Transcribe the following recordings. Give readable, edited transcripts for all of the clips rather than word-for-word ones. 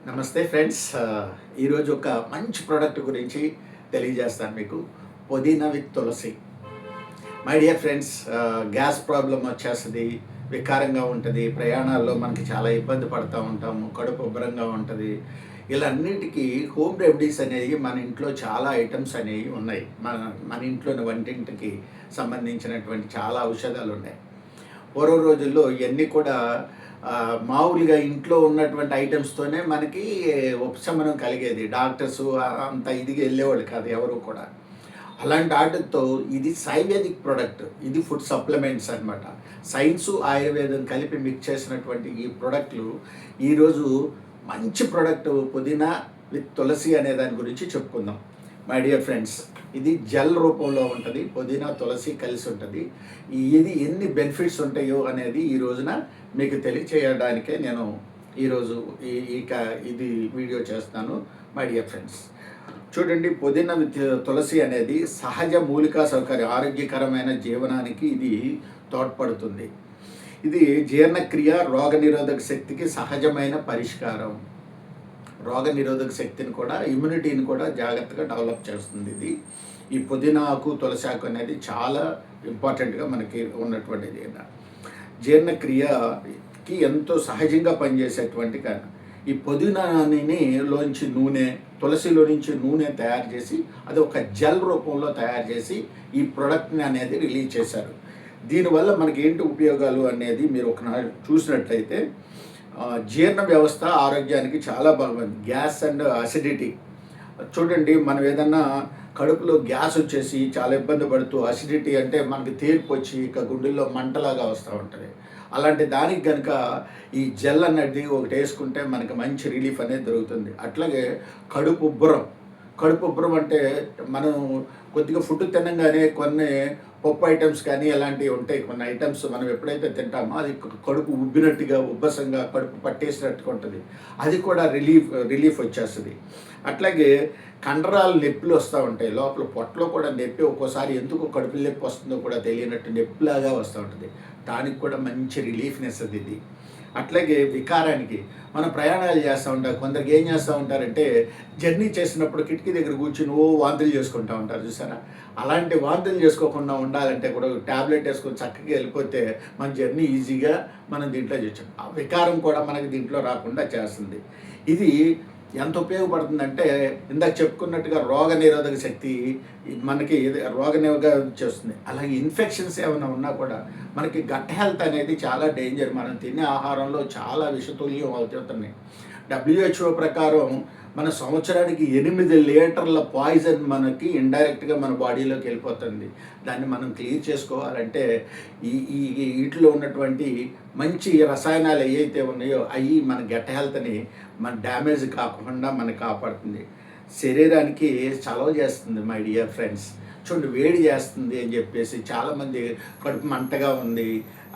నమస్తే ఫ్రెండ్స్. ఈరోజు ఒక మంచి ప్రోడక్ట్ గురించి తెలియజేస్తాను మీకు. పుదీనా విత్ తులసి. My dear friends, gas problem వచ్చేస్తుంది, వికారంగా ఉంటుంది, ప్రయాణాల్లో మనకి చాలా ఇబ్బంది పడుతూ ఉంటాము, కడుపు ఉబ్బరంగా ఉంటుంది. ఇలా అన్నిటికీ హోమ్ రెమెడీస్ అనేవి మన ఇంట్లో చాలా ఐటమ్స్ అనేవి ఉన్నాయి. మన మన ఇంట్లోని వంటింటికి సంబంధించినటువంటి చాలా ఔషధాలు ఉన్నాయి. పూర్వ రోజుల్లో ఇవన్నీ కూడా మామూలుగా ఇంట్లో ఉన్నటువంటి ఐటమ్స్తోనే మనకి ఉపశమనం కలిగేది. డాక్టర్స్ అంత ఇదిగా వెళ్ళేవాళ్ళు కాదు ఎవరు కూడా. అలాంటి వాటితో ఇది ఆయుర్వేదిక్ ప్రోడక్ట్. ఇది ఫుడ్ సప్లిమెంట్స్ అనమాట. సైన్సు ఆయుర్వేదం కలిపి మిక్స్ చేసినటువంటి ఈ ప్రోడక్ట్లు ఈరోజు మంచి ప్రోడక్ట్ పుదీనా విత్ తులసి అనే దాని గురించి చెప్పుకుందాం. మై డియర్ ఫ్రెండ్స్, ఇది జెల్ రూపంలో ఉంటుంది. పుదీనా తులసి కలిసి ఉంటుంది. ఇది ఎన్ని బెనిఫిట్స్ ఉంటాయో అనేది ఈ రోజున మీకు తెలియచేయడానికే నేను ఈరోజు ఇది వీడియో చేస్తాను. మై డియర్ ఫ్రెండ్స్, చూడండి, పుదీనా విత్ తులసి అనేది సహజ మూలికా సౌకర్యం, ఆరోగ్యకరమైన జీవనానికి ఇది తోడ్పడుతుంది. ఇది జీర్ణక్రియ, రోగనిరోధక శక్తికి సహజమైన పరిష్కారం. రోగనిరోధక శక్తిని కూడా, ఇమ్యూనిటీని కూడా జాగ్రత్తగా డెవలప్ చేస్తుంది. ఇది ఈ పుదీనా ఆకు, తులసి ఆకు అనేది చాలా ఇంపార్టెంట్గా మనకి ఉన్నటువంటిది. జీర్ణక్రియకి ఎంతో సహజంగా పనిచేసేటువంటి ఈ పుదీనాని లోంచి నూనె, తులసిలో నుంచి నూనె తయారు చేసి అది ఒక జెల్ రూపంలో తయారు చేసి ఈ ప్రోడక్ట్ని అనేది రిలీజ్ చేశారు. దీనివల్ల మనకి ఏంటి ఉపయోగాలు అనేది మీరు ఒకనాడు చూసినట్లయితే, జీర్ణ వ్యవస్థ ఆరోగ్యానికి చాలా బాగుంది. గ్యాస్ అండ్ అసిడిటీ, చూడండి, మనం ఏదన్నా కడుపులో గ్యాస్ వచ్చేసి చాలా ఇబ్బంది పడుతూ, అసిడిటీ అంటే మనకి తేర్పు వచ్చి ఇక గుండెల్లో మంటలాగా వస్తూ ఉంటుంది. అలాంటి దానికి కనుక ఈ జెల్ అనేది ఒకటి వేసుకుంటే మనకి మంచి రిలీఫ్ అనేది దొరుకుతుంది. అట్లాగే కడుపు ఉబ్బరం అంటే మనం కొద్దిగా ఫుడ్ తినగానే కొన్ని పప్పు ఐటమ్స్ కానీ అలాంటివి ఉంటాయి. కొన్ని ఐటమ్స్ మనం ఎప్పుడైతే తింటామో అది కడుపు ఉబ్బినట్టుగా, ఉబ్బసంగా, కడుపు పట్టేసినట్టుగా ఉంటుంది. అది కూడా రిలీఫ్ వచ్చేస్తుంది. అట్లాగే కండరాలు నొప్పులు వస్తూ ఉంటాయి. లోపల పొట్టలో కూడా నొప్పి, ఒక్కోసారి ఎందుకు కడుపు నొప్పి వస్తుందో కూడా తెలియనట్టు నొప్పిలాగా వస్తూ ఉంటుంది. దానికి కూడా మంచి రిలీఫ్నెస్ అది ఇది. అట్లాగే వికారానికి, మనం ప్రయాణాలు చేస్తూ ఉంటాం. కొందరికి ఏం చేస్తూ ఉంటారంటే, జర్నీ చేసినప్పుడు కిటికీ దగ్గర కూర్చుని వాంతులు చేసుకుంటూ ఉంటారు, చూసారా? అలాంటి వాంతులు చేసుకోకుండా ఉండాలంటే కూడా ట్యాబ్లెట్ వేసుకొని చక్కగా వెళ్ళిపోతే మన జర్నీ ఈజీగా మనం దీంట్లో చేయొచ్చు. ఆ వికారం కూడా మనకి దీంట్లో రాకుండా చేస్తుంది. ఇది ఎంత ఉపయోగపడుతుందంటే, ఇందాక చెప్పుకున్నట్టుగా రోగ నిరోధక శక్తి మనకి రోగనిరోధక చేస్తుంది. అలాగే ఇన్ఫెక్షన్స్ ఏమైనా ఉన్నా కూడా మనకి గట్ హెల్త్ అనేది చాలా డేంజర్. మనం తినే ఆహారంలో చాలా విషతుల్యం అవుతున్నాయి. WHO ప్రకారం మన సంవత్సరానికి 8 లీటర్ల పాయిజన్ మనకి ఇండైరెక్ట్గా మన బాడీలోకి వెళ్ళిపోతుంది. దాన్ని మనం క్లియర్ చేసుకోవాలంటే ఈ వీటిలో ఉన్నటువంటి మంచి రసాయనాలు ఏవైతే ఉన్నాయో అవి మన గట్ హెల్త్ని మన డ్యామేజ్ కాకుండా మనకి కాపాడుతుంది. శరీరానికి చలవ చేస్తుంది. మై డియర్ ఫ్రెండ్స్, చూడండి, వేడి చేస్తుంది అని చెప్పేసి చాలామంది కడుపు మంటగా ఉంది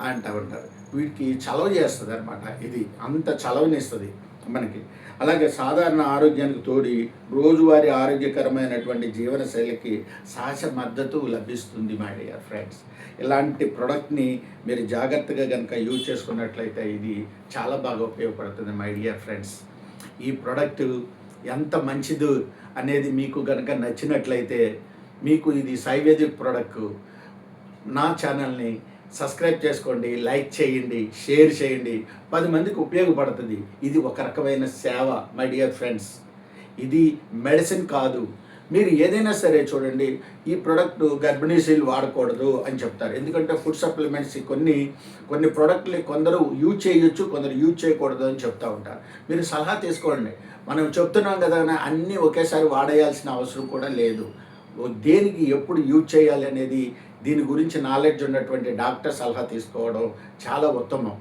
అంటూ ఉంటారు. వీటికి చలవ చేస్తుంది అనమాట. ఇది అంత చలవనిస్తుంది మనకి. అలాగే సాధారణ ఆరోగ్యానికి తోడి రోజువారీ ఆరోగ్యకరమైనటువంటి జీవనశైలికి సహజ మద్దతు లభిస్తుంది. మై డియర్ ఫ్రెండ్స్, ఇలాంటి ప్రోడక్ట్ని మీరు జాగ్రత్తగా కనుక యూజ్ చేసుకున్నట్లయితే ఇది చాలా బాగా ఉపయోగపడుతుంది. మై డియర్ ఫ్రెండ్స్, ఈ ప్రోడక్ట్ ఎంత మంచిది అనేది మీకు కనుక నచ్చినట్లయితే, మీకు ఇది ఆయుర్వేదిక్ ప్రోడక్ట్, నా ఛానల్ని సబ్స్క్రైబ్ చేసుకోండి, లైక్ చేయండి, షేర్ చేయండి. 10 మందికి ఉపయోగపడుతుంది. ఇది ఒక రకమైన సేవ. మై డియర్ ఫ్రెండ్స్, ఇది మెడిసిన్ కాదు. మీరు ఏదైనా సరే చూడండి, ఈ ప్రోడక్ట్ గర్భిణీ స్త్రీలు వాడకూడదు అని చెప్తారు. ఎందుకంటే ఫుడ్ సప్లిమెంట్స్ కొన్ని ప్రోడక్ట్లు కొందరు యూజ్ చేయొచ్చు, కొందరు యూజ్ చేయకూడదు అని చెప్తూ ఉంటారు. మీరు సలహా తీసుకోండి. మనం చెప్తున్నాం కదా, అన్నీ ఒకేసారి వాడేయాల్సిన అవసరం కూడా లేదు. దేనికి ఎప్పుడు యూజ్ చేయాలి అనేది దీని గురించి నాలెడ్జ్ ఉన్నటువంటి డాక్టర్ సలహా తీసుకోవడం చాలా ఉత్తమం.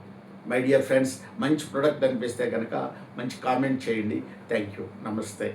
మై డియర్ ఫ్రెండ్స్, మంచి ప్రోడక్ట్ అనిపిస్తే కనుక మంచి కామెంట్ చేయండి. Thank you. నమస్తే.